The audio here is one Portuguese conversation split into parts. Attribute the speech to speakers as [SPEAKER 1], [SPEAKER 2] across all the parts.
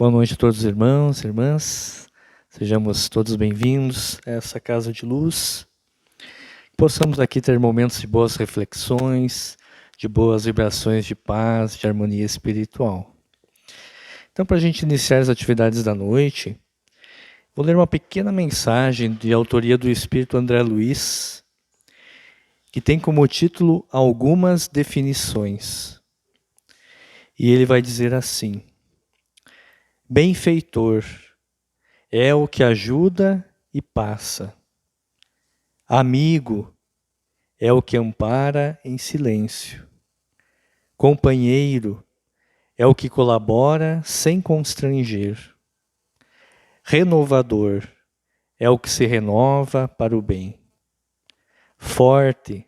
[SPEAKER 1] Boa noite a todos os irmãos e irmãs. Sejamos todos bem-vindos a essa casa de luz. Possamos aqui ter momentos de boas reflexões, de boas vibrações de paz, de harmonia espiritual. Então, para a gente iniciar as atividades da noite, vou ler uma pequena mensagem de autoria do Espírito André Luiz, que tem como título Algumas Definições. E ele vai dizer assim: benfeitor é o que ajuda e passa. Amigo é o que ampara em silêncio. Companheiro é o que colabora sem constranger. Renovador é o que se renova para o bem. Forte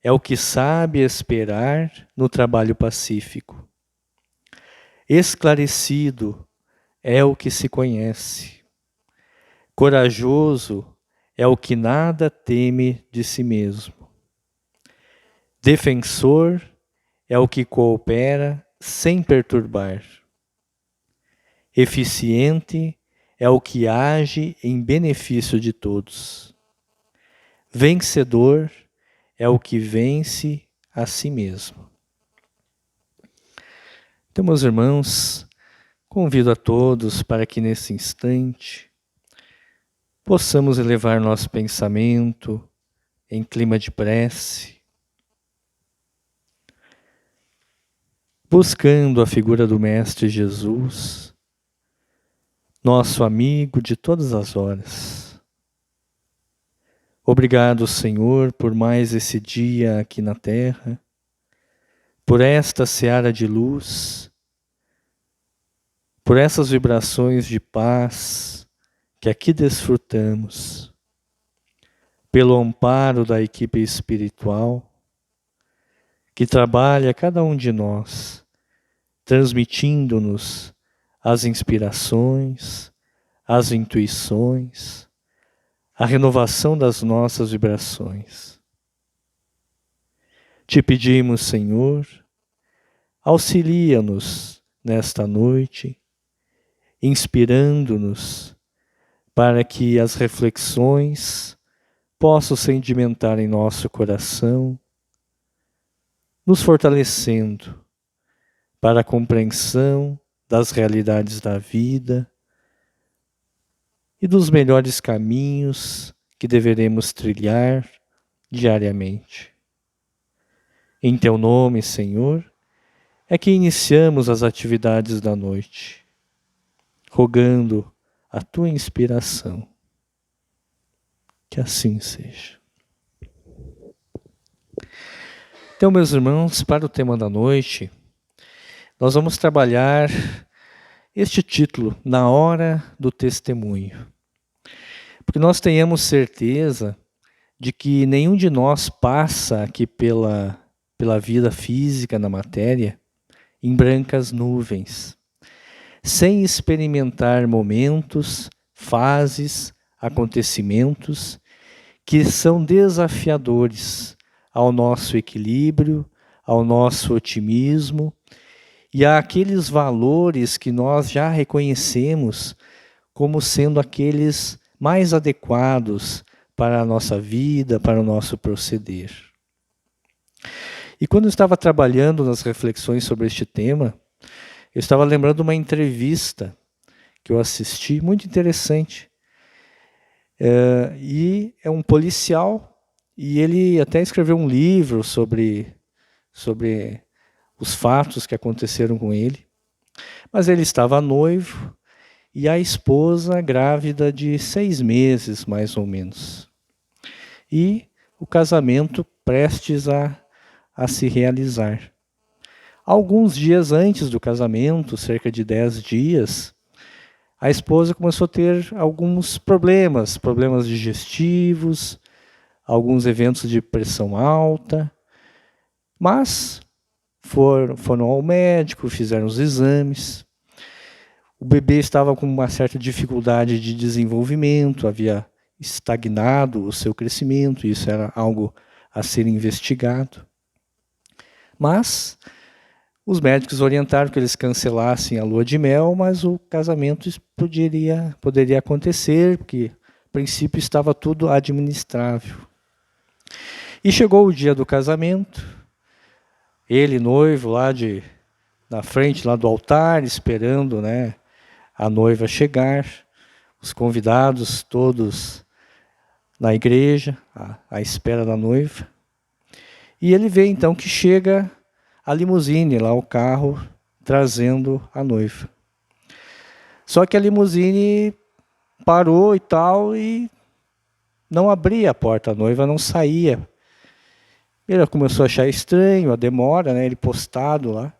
[SPEAKER 1] é o que sabe esperar no trabalho pacífico. Esclarecido é o que se conhece. Corajoso é o que nada teme de si mesmo. Defensor é o que coopera sem perturbar. Eficiente é o que age em benefício de todos. Vencedor é o que vence a si mesmo. Então, meus irmãos, convido a todos para que nesse instante possamos elevar nosso pensamento em clima de prece, buscando a figura do Mestre Jesus, nosso amigo de todas as horas. Obrigado, Senhor, por mais esse dia aqui na terra, por esta seara de luz, por essas vibrações de paz que aqui desfrutamos, pelo amparo da equipe espiritual que trabalha cada um de nós, transmitindo-nos as inspirações, as intuições, a renovação das nossas vibrações. Te pedimos, Senhor, auxilia-nos nesta noite, inspirando-nos para que as reflexões possam sedimentar em nosso coração, nos fortalecendo para a compreensão das realidades da vida e dos melhores caminhos que deveremos trilhar diariamente. Em Teu nome, Senhor, é que iniciamos as atividades da noite, rogando a Tua inspiração. Que assim seja. Então, meus irmãos, para o tema da noite, nós vamos trabalhar este título, Na Hora do Testemunho. Porque nós tenhamos certeza de que nenhum de nós passa aqui pela vida física na matéria em brancas nuvens, sem experimentar momentos, fases, acontecimentos que são desafiadores ao nosso equilíbrio, ao nosso otimismo e àqueles valores que nós já reconhecemos como sendo aqueles mais adequados para a nossa vida, para o nosso proceder. E quando eu estava trabalhando nas reflexões sobre este tema, eu estava lembrando uma entrevista que eu assisti, muito interessante. E é um policial, e ele até escreveu um livro sobre os fatos que aconteceram com ele. Mas ele estava noivo, e a esposa grávida de 6 meses, mais ou menos. E o casamento prestes a se realizar. Alguns dias antes do casamento, cerca de 10 dias, a esposa começou a ter alguns problemas digestivos, alguns eventos de pressão alta, mas foram ao médico, fizeram os exames. O bebê estava com uma certa dificuldade de desenvolvimento, havia estagnado o seu crescimento, isso era algo a ser investigado. Mas Os médicos orientaram que eles cancelassem a lua de mel, mas o casamento poderia acontecer, porque, a princípio, estava tudo administrável. E chegou o dia do casamento, ele, noivo, na frente lá do altar, esperando, né, a noiva chegar, os convidados todos na igreja, à espera da noiva. E ele vê então que chega a limusine, lá o carro, trazendo a noiva. Só que a limusine parou e tal, e não abria a porta, a noiva não saía. Ele começou a achar estranho a demora, né, ele postado lá.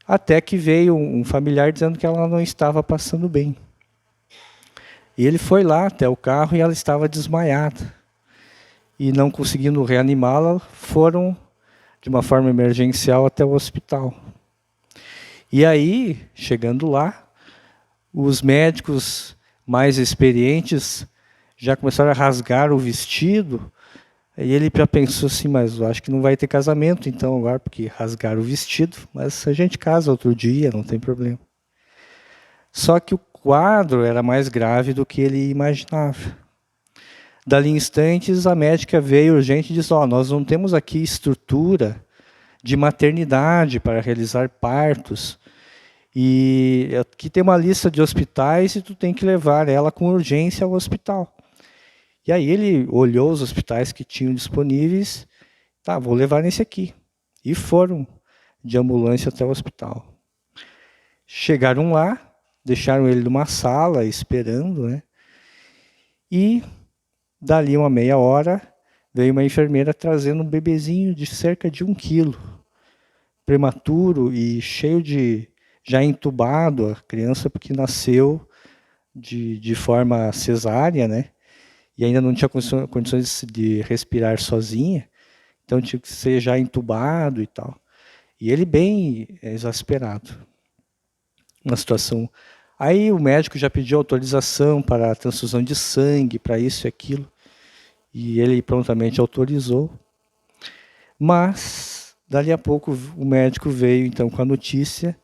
[SPEAKER 1] Até que veio um familiar dizendo que ela não estava passando bem. E ele foi lá até o carro e ela estava desmaiada. E não conseguindo reanimá-la, foram de uma forma emergencial até o hospital. E aí, chegando lá, os médicos mais experientes já começaram a rasgar o vestido. E ele já pensou assim, mas eu acho que não vai ter casamento então agora, porque rasgaram o vestido, mas a gente casa outro dia, não tem problema. Só que o quadro era mais grave do que ele imaginava. Dali em instantes, a médica veio urgente e disse, nós não temos aqui estrutura de maternidade para realizar partos, e aqui tem uma lista de hospitais e tu tem que levar ela com urgência ao hospital. E aí ele olhou os hospitais que tinham disponíveis, vou levar nesse aqui. E foram de ambulância até o hospital. Chegaram lá, deixaram ele numa sala esperando, né? E dali uma meia hora veio uma enfermeira trazendo um bebezinho de cerca de 1 quilo, prematuro e cheio já entubado, a criança porque nasceu de forma cesárea, né? E ainda não tinha condições de respirar sozinha, então tinha que ser já entubado e tal. E ele bem exasperado. Uma situação. Aí o médico já pediu autorização para a transfusão de sangue, para isso e aquilo, e ele prontamente autorizou. Mas, dali a pouco, o médico veio então com a notícia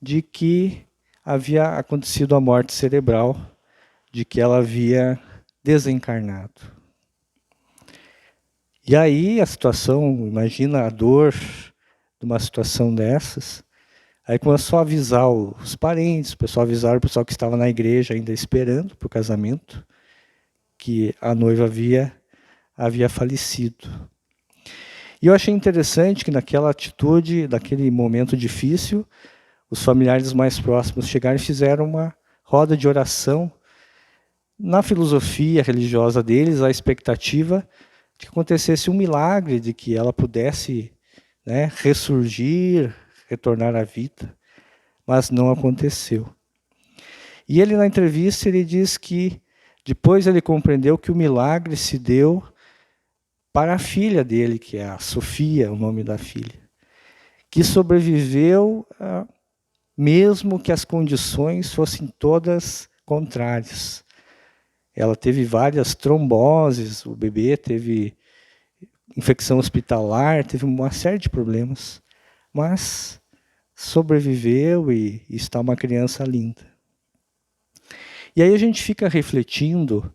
[SPEAKER 1] de que havia acontecido a morte cerebral, de que ela havia desencarnado. E aí a situação, imagina a dor de uma situação dessas. Aí começou a avisar os parentes, o pessoal avisaram o pessoal que estava na igreja ainda esperando para o casamento, que a noiva havia falecido. E eu achei interessante que naquela atitude, naquele momento difícil, os familiares mais próximos chegaram e fizeram uma roda de oração. Na filosofia religiosa deles, a expectativa de que acontecesse um milagre, de que ela pudesse, né, ressurgir, retornar à vida, mas não aconteceu. E ele, na entrevista, ele diz que depois ele compreendeu que o milagre se deu para a filha dele, que é a Sofia, o nome da filha, que sobreviveu mesmo que as condições fossem todas contrárias. Ela teve várias tromboses, o bebê teve infecção hospitalar, teve uma série de problemas, mas sobreviveu e está uma criança linda. E aí a gente fica refletindo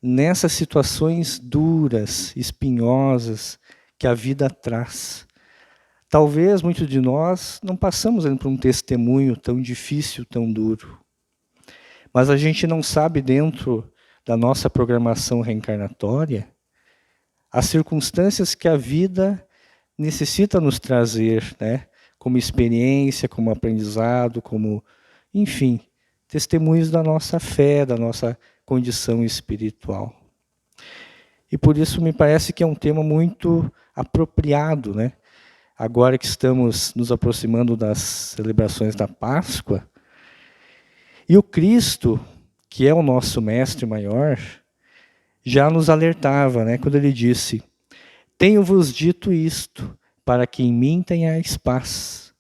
[SPEAKER 1] nessas situações duras, espinhosas, que a vida traz. Talvez muitos de nós não passamos ainda por um testemunho tão difícil, tão duro. Mas a gente não sabe, dentro da nossa programação reencarnatória, as circunstâncias que a vida necessita nos trazer, né? Como experiência, como aprendizado, como, enfim, testemunhos da nossa fé, da nossa condição espiritual. E por isso me parece que é um tema muito apropriado, né? Agora que estamos nos aproximando das celebrações da Páscoa, e o Cristo, que é o nosso mestre maior, já nos alertava, né, quando ele disse: tenho-vos dito isto, para que em mim tenhais paz.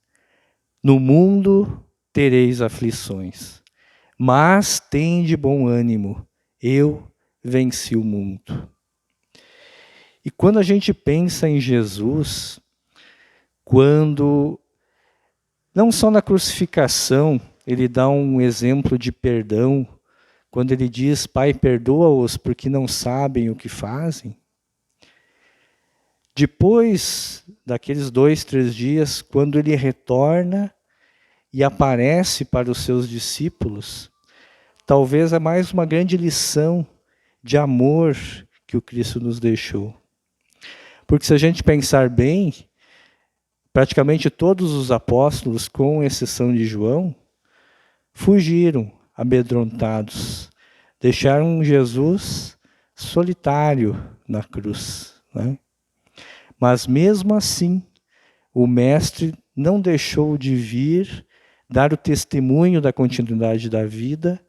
[SPEAKER 1] No mundo tereis aflições, mas tende bom ânimo, eu venci o mundo. E quando a gente pensa em Jesus, quando Não só na crucificação, ele dá um exemplo de perdão, quando ele diz, Pai, perdoa-os porque não sabem o que fazem. Depois daqueles 2, 3 dias, quando ele retorna e aparece para os seus discípulos, talvez é mais uma grande lição de amor que o Cristo nos deixou. Porque se a gente pensar bem, praticamente todos os apóstolos, com exceção de João, fugiram amedrontados, deixaram Jesus solitário na cruz, né? Mas mesmo assim, o Mestre não deixou de vir, dar o testemunho da continuidade da vida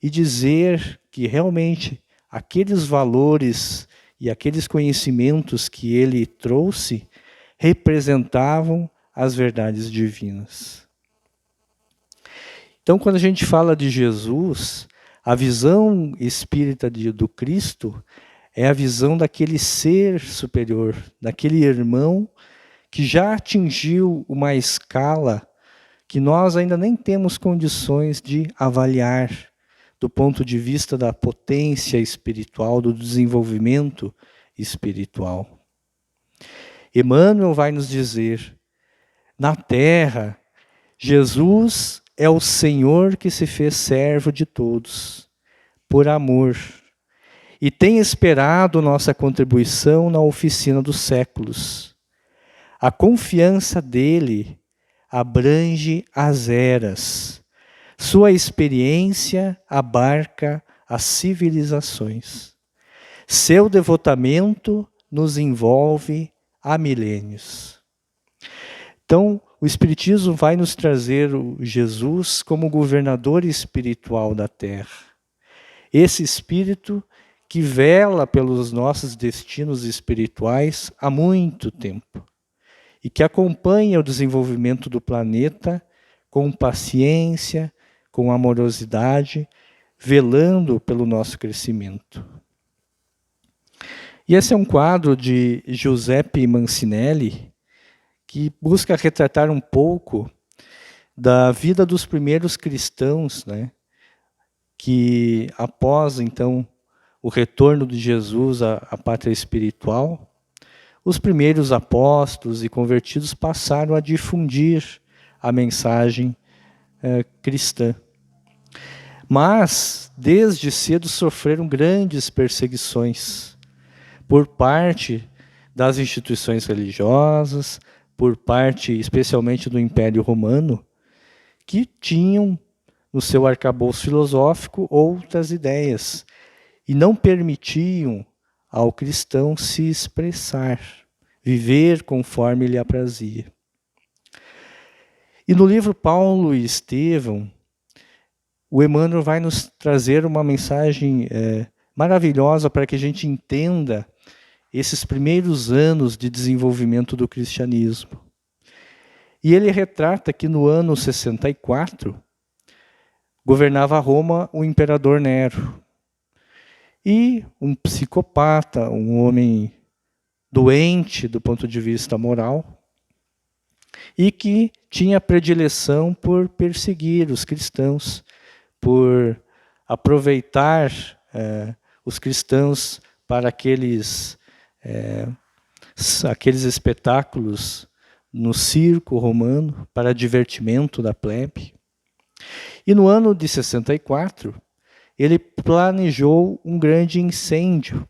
[SPEAKER 1] e dizer que realmente aqueles valores e aqueles conhecimentos que ele trouxe representavam as verdades divinas. Então, quando a gente fala de Jesus, a visão espírita do Cristo é a visão daquele ser superior, daquele irmão que já atingiu uma escala que nós ainda nem temos condições de avaliar do ponto de vista da potência espiritual, do desenvolvimento espiritual. Emmanuel vai nos dizer, na terra, Jesus é o Senhor que se fez servo de todos, por amor, e tem esperado nossa contribuição na oficina dos séculos. A confiança dele abrange as eras. Sua experiência abarca as civilizações. Seu devotamento nos envolve há milênios. Então, o Espiritismo vai nos trazer o Jesus como governador espiritual da Terra. Esse Espírito que vela pelos nossos destinos espirituais há muito tempo e que acompanha o desenvolvimento do planeta com paciência, com amorosidade, velando pelo nosso crescimento. E esse é um quadro de Giuseppe Mancinelli, que busca retratar um pouco da vida dos primeiros cristãos, né? Que após, então, o retorno de Jesus à pátria espiritual, os primeiros apóstolos e convertidos passaram a difundir a mensagem cristã. Mas, desde cedo, sofreram grandes perseguições por parte das instituições religiosas, por parte, especialmente, do Império Romano, que tinham no seu arcabouço filosófico outras ideias e não permitiam ao cristão se expressar, viver conforme lhe aprazia. E no livro Paulo e Estevão, o Emmanuel vai nos trazer uma mensagem maravilhosa para que a gente entenda esses primeiros anos de desenvolvimento do cristianismo. E ele retrata que no ano 64, governava Roma o imperador Nero. E um psicopata, um homem doente do ponto de vista moral, e que tinha predileção por perseguir os cristãos, por aproveitar os cristãos para aqueles espetáculos no circo romano, para divertimento da plebe. E no ano de 64, ele planejou um grande incêndio,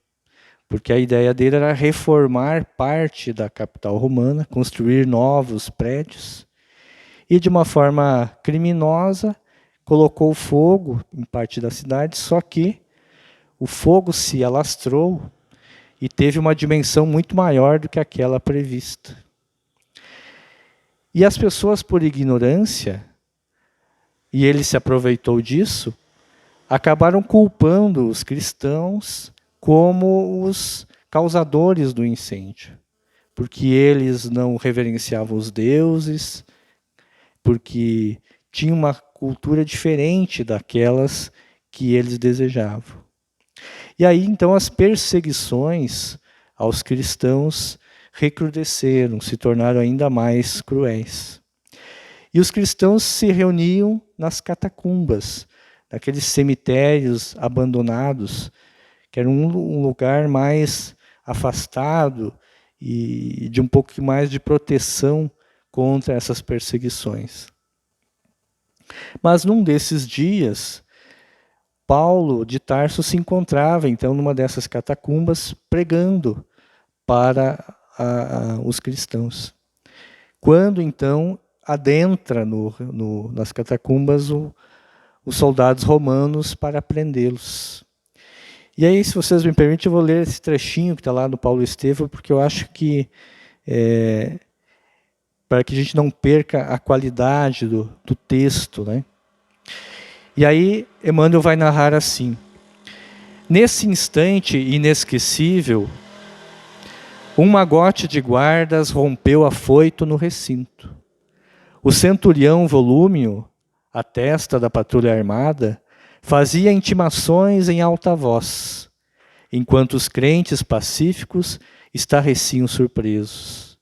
[SPEAKER 1] porque a ideia dele era reformar parte da capital romana, construir novos prédios, e de uma forma criminosa colocou fogo em parte da cidade, só que o fogo se alastrou e teve uma dimensão muito maior do que aquela prevista. E as pessoas, por ignorância, e ele se aproveitou disso, acabaram culpando os cristãos como os causadores do incêndio, porque eles não reverenciavam os deuses, porque tinham uma cultura diferente daquelas que eles desejavam. E aí, então, as perseguições aos cristãos recrudesceram, se tornaram ainda mais cruéis. E os cristãos se reuniam nas catacumbas, naqueles cemitérios abandonados, que era um lugar mais afastado e de um pouco mais de proteção contra essas perseguições. Mas num desses dias, Paulo de Tarso se encontrava então numa dessas catacumbas pregando para os cristãos. Quando então adentra nas catacumbas os soldados romanos para prendê-los. E aí, se vocês me permitem, eu vou ler esse trechinho que está lá no Paulo Estevão, porque eu acho que, para que a gente não perca a qualidade do texto, né? E aí, Emmanuel vai narrar assim: nesse instante inesquecível, um magote de guardas rompeu afoito no recinto. O centurião Volúmio, a testa da patrulha armada, fazia intimações em alta voz, enquanto os crentes pacíficos estarreciam surpresos.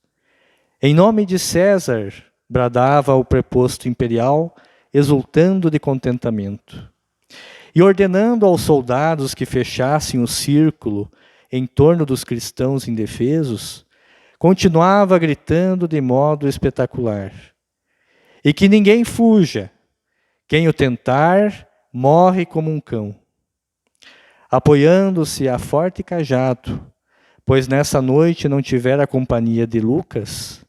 [SPEAKER 1] Em nome de César, bradava o preposto imperial, exultando de contentamento. E ordenando aos soldados que fechassem o círculo em torno dos cristãos indefesos, continuava gritando de modo espetacular: e que ninguém fuja, quem o tentar, morre como um cão. Apoiando-se a forte cajado, pois nessa noite não tivera a companhia de Lucas,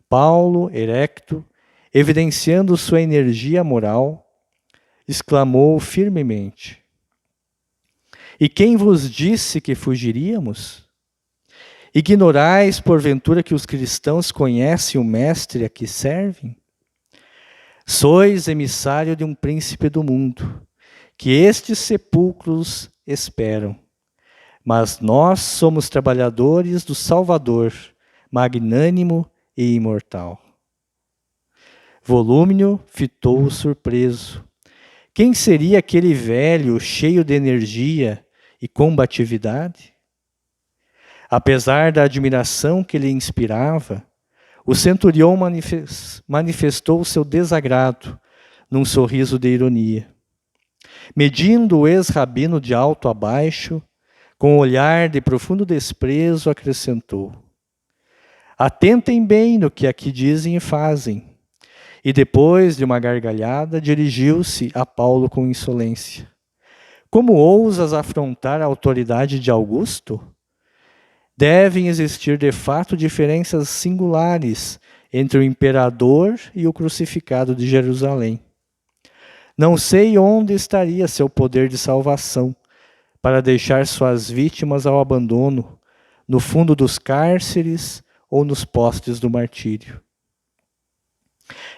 [SPEAKER 1] Paulo, erecto, evidenciando sua energia moral, exclamou firmemente: e quem vos disse que fugiríamos? Ignorais, porventura, que os cristãos conhecem o mestre a que servem? Sois emissário de um príncipe do mundo, que estes sepulcros esperam. Mas nós somos trabalhadores do Salvador, magnânimo e imortal. Volúmio fitou surpreso. Quem seria aquele velho cheio de energia e combatividade? Apesar da admiração que lhe inspirava, o centurião manifestou o seu desagrado num sorriso de ironia. Medindo o ex-rabino de alto a baixo, com um olhar de profundo desprezo, acrescentou: atentem bem no que aqui dizem e fazem. E depois de uma gargalhada, dirigiu-se a Paulo com insolência: como ousas afrontar a autoridade de Augusto? Devem existir de fato diferenças singulares entre o imperador e o crucificado de Jerusalém. Não sei onde estaria seu poder de salvação para deixar suas vítimas ao abandono, no fundo dos cárceres ou nos postes do martírio.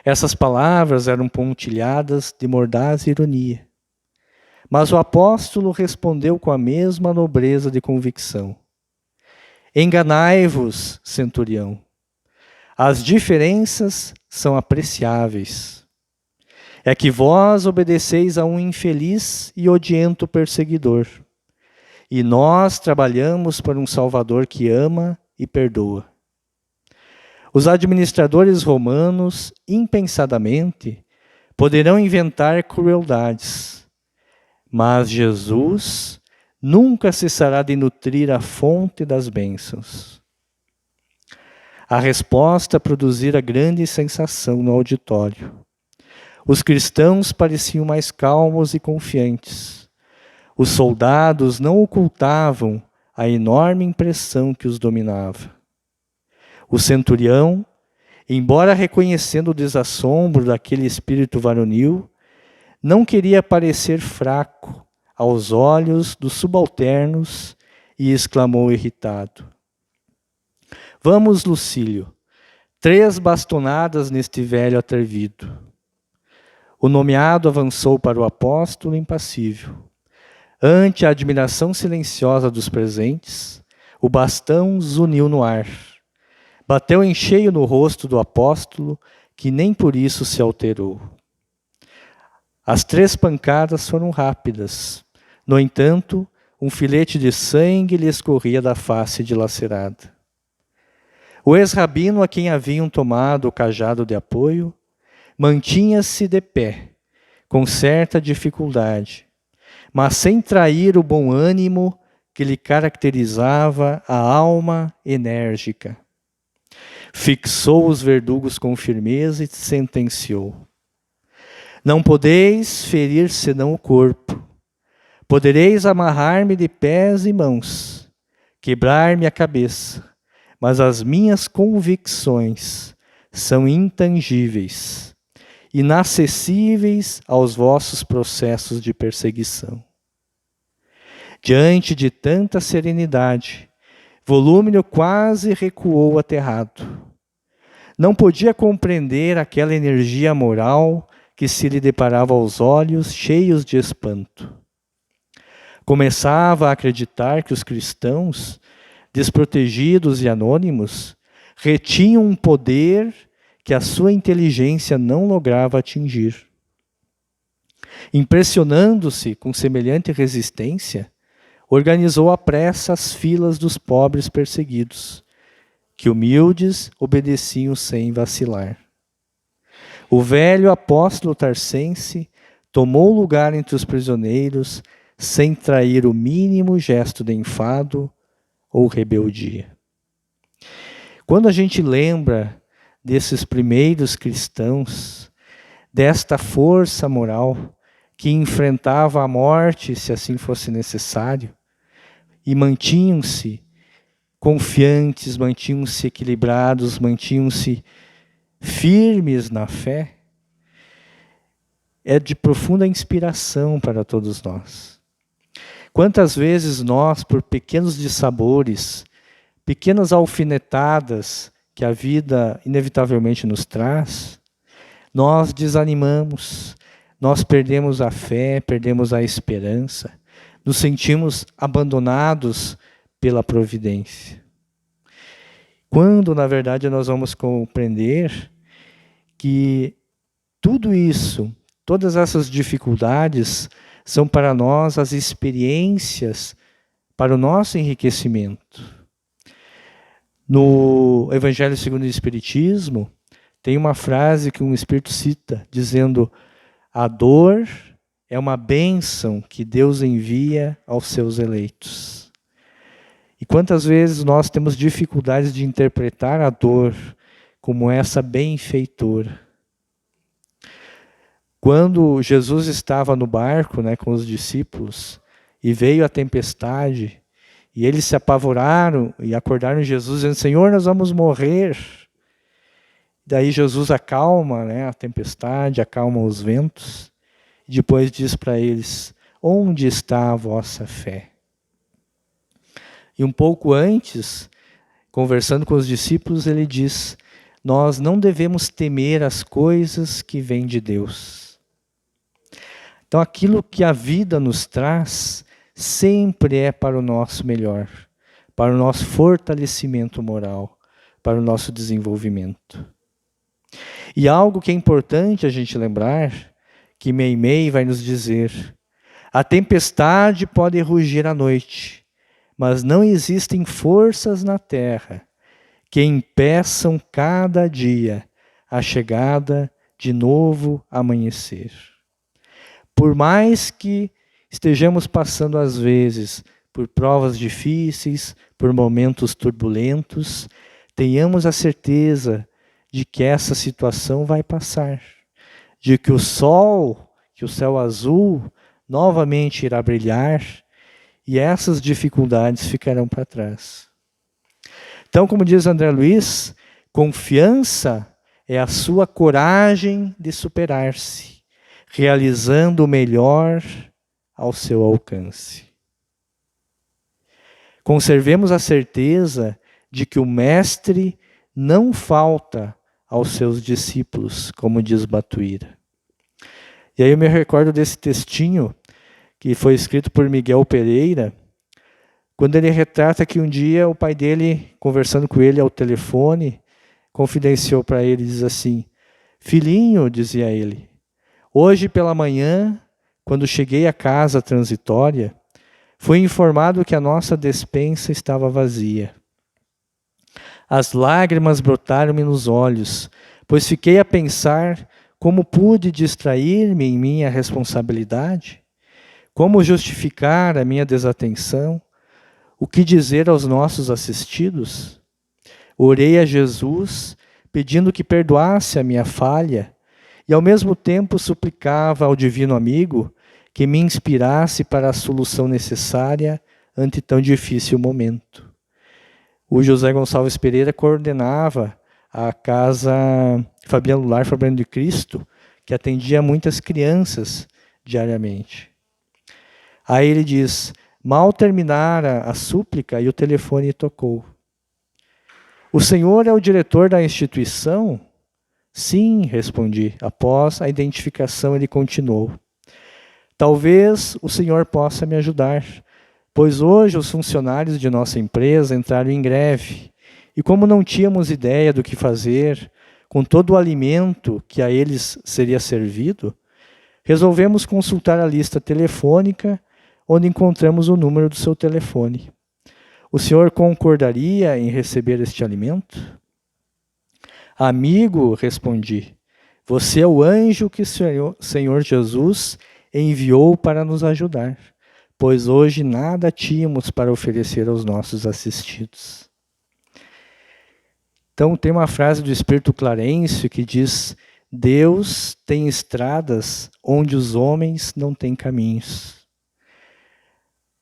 [SPEAKER 1] Essas palavras eram pontilhadas de mordaz ironia. Mas o apóstolo respondeu com a mesma nobreza de convicção: enganai-vos, centurião. As diferenças são apreciáveis. É que vós obedeceis a um infeliz e odiento perseguidor, e nós trabalhamos para um Salvador que ama e perdoa. Os administradores romanos, impensadamente, poderão inventar crueldades, mas Jesus nunca cessará de nutrir a fonte das bênçãos. A resposta produzira grande sensação no auditório. Os cristãos pareciam mais calmos e confiantes. Os soldados não ocultavam a enorme impressão que os dominava. O centurião, embora reconhecendo o desassombro daquele espírito varonil, não queria parecer fraco aos olhos dos subalternos e exclamou irritado: vamos, Lucílio, 3 bastonadas neste velho atrevido. O nomeado avançou para o apóstolo impassível. Ante a admiração silenciosa dos presentes, o bastão zuniu no ar. Bateu em cheio no rosto do apóstolo, que nem por isso se alterou. As 3 pancadas foram rápidas. No entanto, um filete de sangue lhe escorria da face dilacerada. O ex-rabino, a quem haviam tomado o cajado de apoio, mantinha-se de pé, com certa dificuldade, mas sem trair o bom ânimo que lhe caracterizava a alma enérgica. Fixou os verdugos com firmeza e sentenciou: não podeis ferir senão o corpo. Podereis amarrar-me de pés e mãos, quebrar-me a cabeça, mas as minhas convicções são intangíveis, inacessíveis aos vossos processos de perseguição. Diante de tanta serenidade, Volúmino quase recuou aterrado. Não podia compreender aquela energia moral que se lhe deparava aos olhos cheios de espanto. Começava a acreditar que os cristãos, desprotegidos e anônimos, retinham um poder que a sua inteligência não lograva atingir. Impressionando-se com semelhante resistência, organizou à pressa as filas dos pobres perseguidos, que humildes obedeciam sem vacilar. O velho apóstolo tarcense tomou lugar entre os prisioneiros sem trair o mínimo gesto de enfado ou rebeldia. Quando a gente lembra desses primeiros cristãos, desta força moral que enfrentava a morte, se assim fosse necessário, e mantinham-se confiantes, mantinham-se equilibrados, mantinham-se firmes na fé, é de profunda inspiração para todos nós. Quantas vezes nós, por pequenos dissabores, pequenas alfinetadas que a vida inevitavelmente nos traz, nós desanimamos, nós perdemos a fé, perdemos a esperança, nos sentimos abandonados pela providência. Quando, na verdade, nós vamos compreender que tudo isso, todas essas dificuldades, são para nós as experiências para o nosso enriquecimento. No Evangelho segundo o Espiritismo, tem uma frase que um espírito cita, dizendo: a dor é uma bênção que Deus envia aos seus eleitos. E quantas vezes nós temos dificuldades de interpretar a dor como essa benfeitora. Quando Jesus estava no barco, com os discípulos, e veio a tempestade, e eles se apavoraram e acordaram Jesus dizendo: Senhor, nós vamos morrer. Daí Jesus acalma a tempestade, acalma os ventos, e depois diz para eles: onde está a vossa fé? E um pouco antes, conversando com os discípulos, ele diz: nós não devemos temer as coisas que vêm de Deus. Então aquilo que a vida nos traz sempre é para o nosso melhor, para o nosso fortalecimento moral, para o nosso desenvolvimento. E algo que é importante a gente lembrar, que Meimei vai nos dizer: a tempestade pode rugir à noite, mas não existem forças na terra que impeçam cada dia a chegada de novo amanhecer. Por mais que estejamos passando às vezes por provas difíceis, por momentos turbulentos, tenhamos a certeza de que essa situação vai passar, de que o sol, que o céu azul novamente irá brilhar e essas dificuldades ficarão para trás. Então, como diz André Luiz, confiança é a sua coragem de superar-se, realizando o melhor ao seu alcance. Conservemos a certeza de que o Mestre não falta aos seus discípulos, como diz Batuíra. E aí eu me recordo desse textinho que foi escrito por Miguel Pereira, quando ele retrata que um dia o pai dele, conversando com ele ao telefone, confidenciou para ele, diz assim: filhinho, dizia ele, hoje pela manhã, quando cheguei à casa transitória, fui informado que a nossa despensa estava vazia. As lágrimas brotaram-me nos olhos, pois fiquei a pensar Como pude distrair-me em minha responsabilidade? Como justificar a minha desatenção? O que dizer aos nossos assistidos? Orei a Jesus, pedindo que perdoasse a minha falha, e ao mesmo tempo suplicava ao Divino Amigo que me inspirasse para a solução necessária ante tão difícil momento. O José Gonçalves Pereira coordenava a Casa Fabiano Lar Fabiano de Cristo, que atendia muitas crianças diariamente. Aí ele diz: mal terminara a súplica e o telefone tocou. O senhor é o diretor da instituição? Sim, respondi. Após a identificação, ele continuou: talvez o senhor possa me ajudar, pois hoje os funcionários de nossa empresa entraram em greve, e como não tínhamos ideia do que fazer com todo o alimento que a eles seria servido, resolvemos consultar a lista telefônica, onde encontramos o número do seu telefone. O senhor concordaria em receber este alimento? Amigo, respondi, você é o anjo que o Senhor Jesus enviou para nos ajudar, pois hoje nada tínhamos para oferecer aos nossos assistidos. Então tem uma frase do Espírito Clarencio que diz: Deus tem estradas onde os homens não têm caminhos.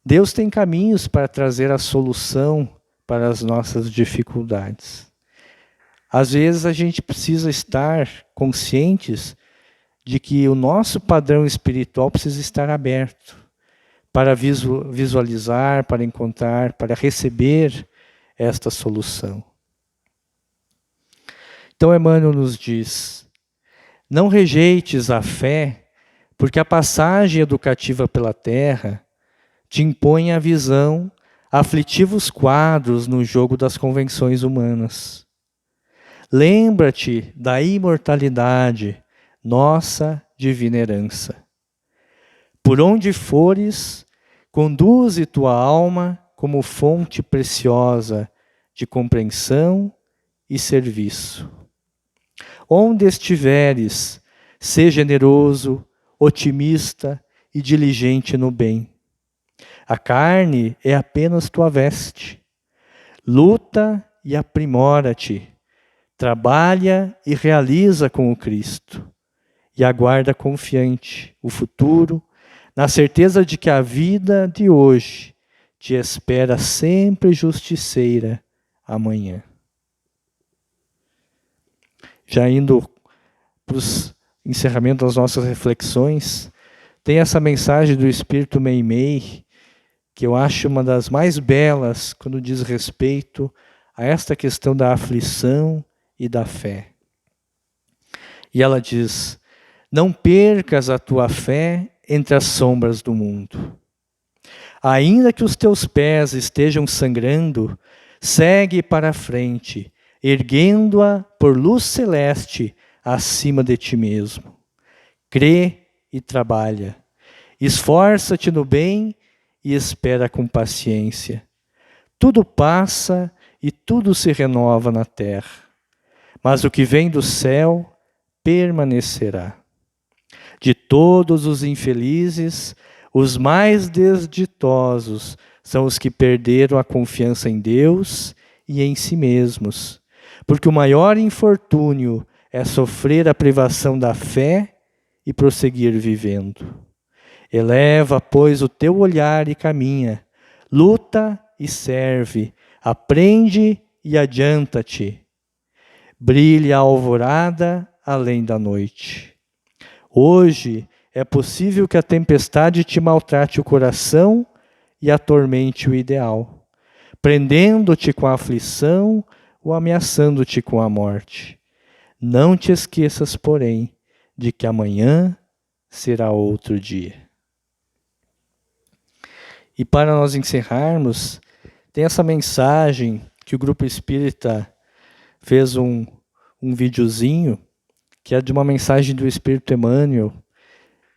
[SPEAKER 1] Deus tem caminhos para trazer a solução para as nossas dificuldades. Às vezes a gente precisa estar conscientes de que o nosso padrão espiritual precisa estar aberto para visualizar, para encontrar, para receber esta solução. Então Emmanuel nos diz: não rejeites a fé, porque a passagem educativa pela terra te impõe a visão, aflitivos quadros no jogo das convenções humanas. Lembra-te da imortalidade, nossa divina herança. Por onde fores, conduze tua alma como fonte preciosa de compreensão e serviço. Onde estiveres, sê generoso, otimista e diligente no bem. A carne é apenas tua veste. Luta e aprimora-te. Trabalha e realiza com o Cristo. E aguarda confiante o futuro, na certeza de que a vida de hoje te espera sempre justiceira amanhã. Já indo para o encerramento das nossas reflexões, tem essa mensagem do Espírito Meimei, que eu acho uma das mais belas quando diz respeito a esta questão da aflição e da fé. E ela diz: não percas a tua fé entre as sombras do mundo. Ainda que os teus pés estejam sangrando, segue para a frente, erguendo-a por luz celeste acima de ti mesmo. Crê e trabalha. Esforça-te no bem e espera com paciência. Tudo passa e tudo se renova na terra, mas o que vem do céu permanecerá. De todos os infelizes, os mais desditosos são os que perderam a confiança em Deus e em si mesmos, porque o maior infortúnio é sofrer a privação da fé e prosseguir vivendo. Eleva, pois, o teu olhar e caminha, luta e serve, aprende e adianta-te. Brilha a alvorada além da noite. Hoje é possível que a tempestade te maltrate o coração e atormente o ideal, prendendo-te com a aflição ou ameaçando-te com a morte. Não te esqueças, porém, de que amanhã será outro dia. E para nós encerrarmos, tem essa mensagem que o Grupo Espírita fez um videozinho, que é de uma mensagem do Espírito Emmanuel,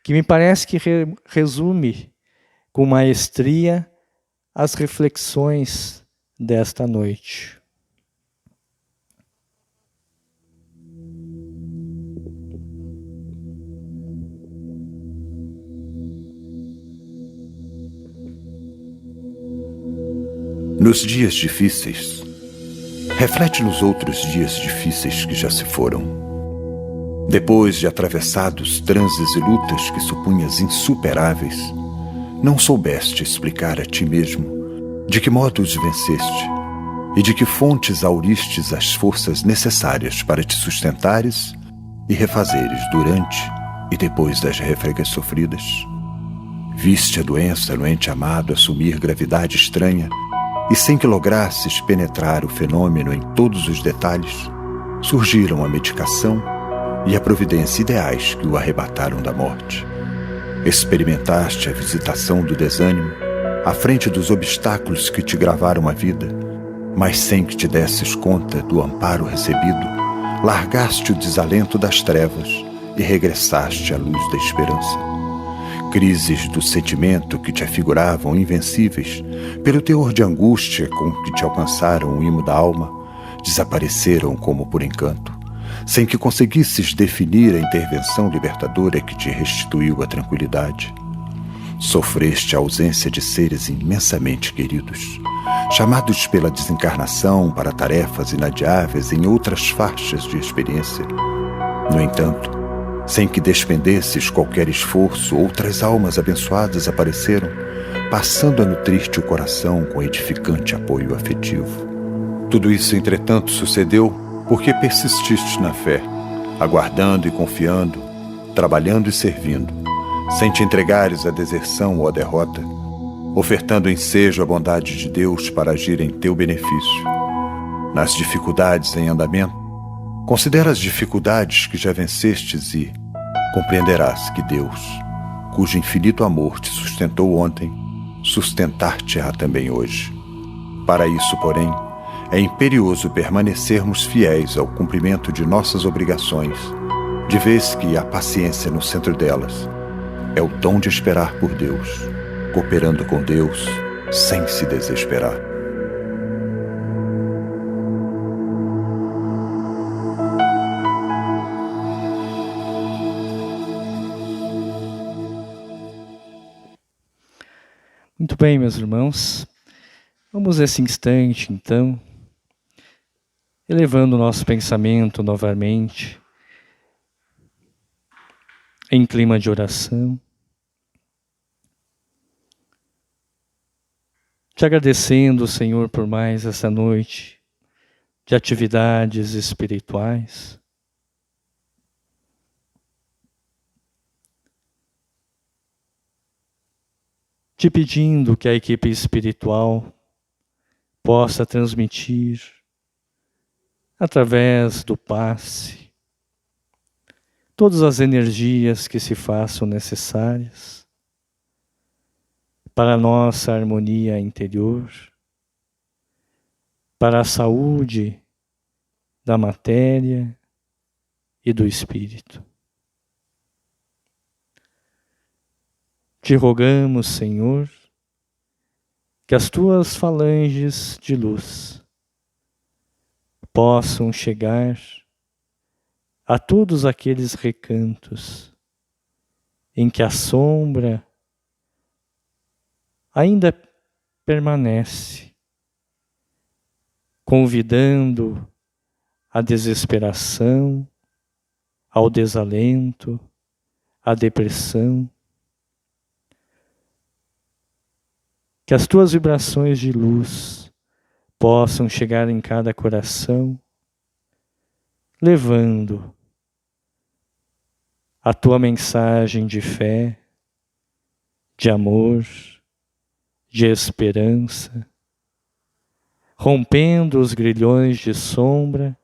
[SPEAKER 1] que me parece que resume com maestria as reflexões desta noite.
[SPEAKER 2] Nos dias difíceis, reflete nos outros dias difíceis que já se foram. Depois de atravessados transes e lutas que supunhas insuperáveis, não soubeste explicar a ti mesmo de que modo os venceste e de que fontes auristes as forças necessárias para te sustentares e refazeres durante e depois das refregas sofridas. Viste a doença no ente amado assumir gravidade estranha e, sem que lograsses penetrar o fenômeno em todos os detalhes, surgiram a medicação e a providência ideais que o arrebataram da morte. Experimentaste a visitação do desânimo à frente dos obstáculos que te gravaram a vida, mas sem que te desses conta do amparo recebido, largaste o desalento das trevas e regressaste à luz da esperança. Crises do sentimento que te afiguravam invencíveis, pelo teor de angústia com que te alcançaram o imo da alma, desapareceram como por encanto, sem que conseguisses definir a intervenção libertadora que te restituiu a tranquilidade. Sofreste a ausência de seres imensamente queridos, chamados pela desencarnação para tarefas inadiáveis em outras faixas de experiência. No entanto, sem que despendesses qualquer esforço, outras almas abençoadas apareceram, passando a nutrir-te o coração com edificante apoio afetivo. Tudo isso, entretanto, sucedeu porque persististe na fé, aguardando e confiando, trabalhando e servindo, sem te entregares à deserção ou à derrota, ofertando ensejo à bondade de Deus para agir em teu benefício. Nas dificuldades em andamento, considera as dificuldades que já vencestes e compreenderás que Deus, cujo infinito amor te sustentou ontem, sustentar-te-á também hoje. Para isso, porém, é imperioso permanecermos fiéis ao cumprimento de nossas obrigações, de vez que a paciência no centro delas é o dom de esperar por Deus, cooperando com Deus sem se desesperar.
[SPEAKER 1] Muito bem, meus irmãos. Vamos nesse instante, então, elevando o nosso pensamento novamente em clima de oração, te agradecendo, Senhor, por mais essa noite de atividades espirituais. Te pedindo que a equipe espiritual possa transmitir, através do passe, todas as energias que se façam necessárias para a nossa harmonia interior, para a saúde da matéria e do espírito. Te rogamos, Senhor, que as tuas falanges de luz possam chegar a todos aqueles recantos em que a sombra ainda permanece, convidando à desesperação, ao desalento, à depressão. Que as tuas vibrações de luz possam chegar em cada coração, levando a tua mensagem de fé, de amor, de esperança, rompendo os grilhões de sombra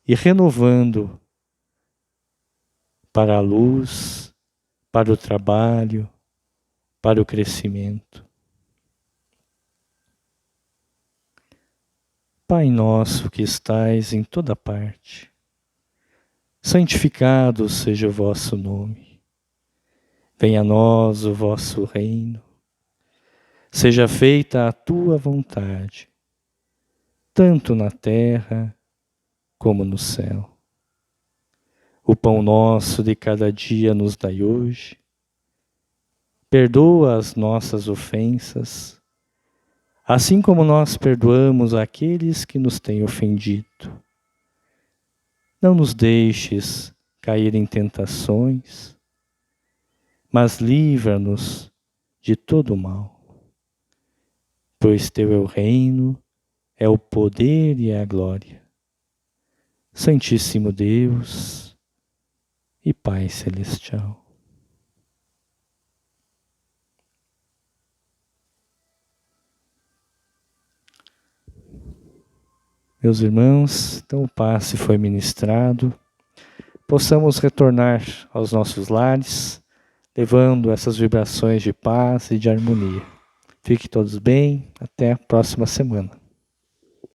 [SPEAKER 1] e renovando para a luz, para o trabalho, para o crescimento. Pai nosso que estais em toda parte, santificado seja o vosso nome. Venha a nós o vosso reino. Seja feita a tua vontade, tanto na terra como no céu. O pão nosso de cada dia nos dai hoje. Perdoa as nossas ofensas, assim como nós perdoamos aqueles que nos têm ofendido. Não nos deixes cair em tentações, mas livra-nos de todo o mal. Pois teu é o reino, é o poder e a glória. Santíssimo Deus e Pai Celestial. Meus irmãos, então o passe foi ministrado. Possamos retornar aos nossos lares, levando essas vibrações de paz e de harmonia. Fiquem todos bem, até a próxima semana.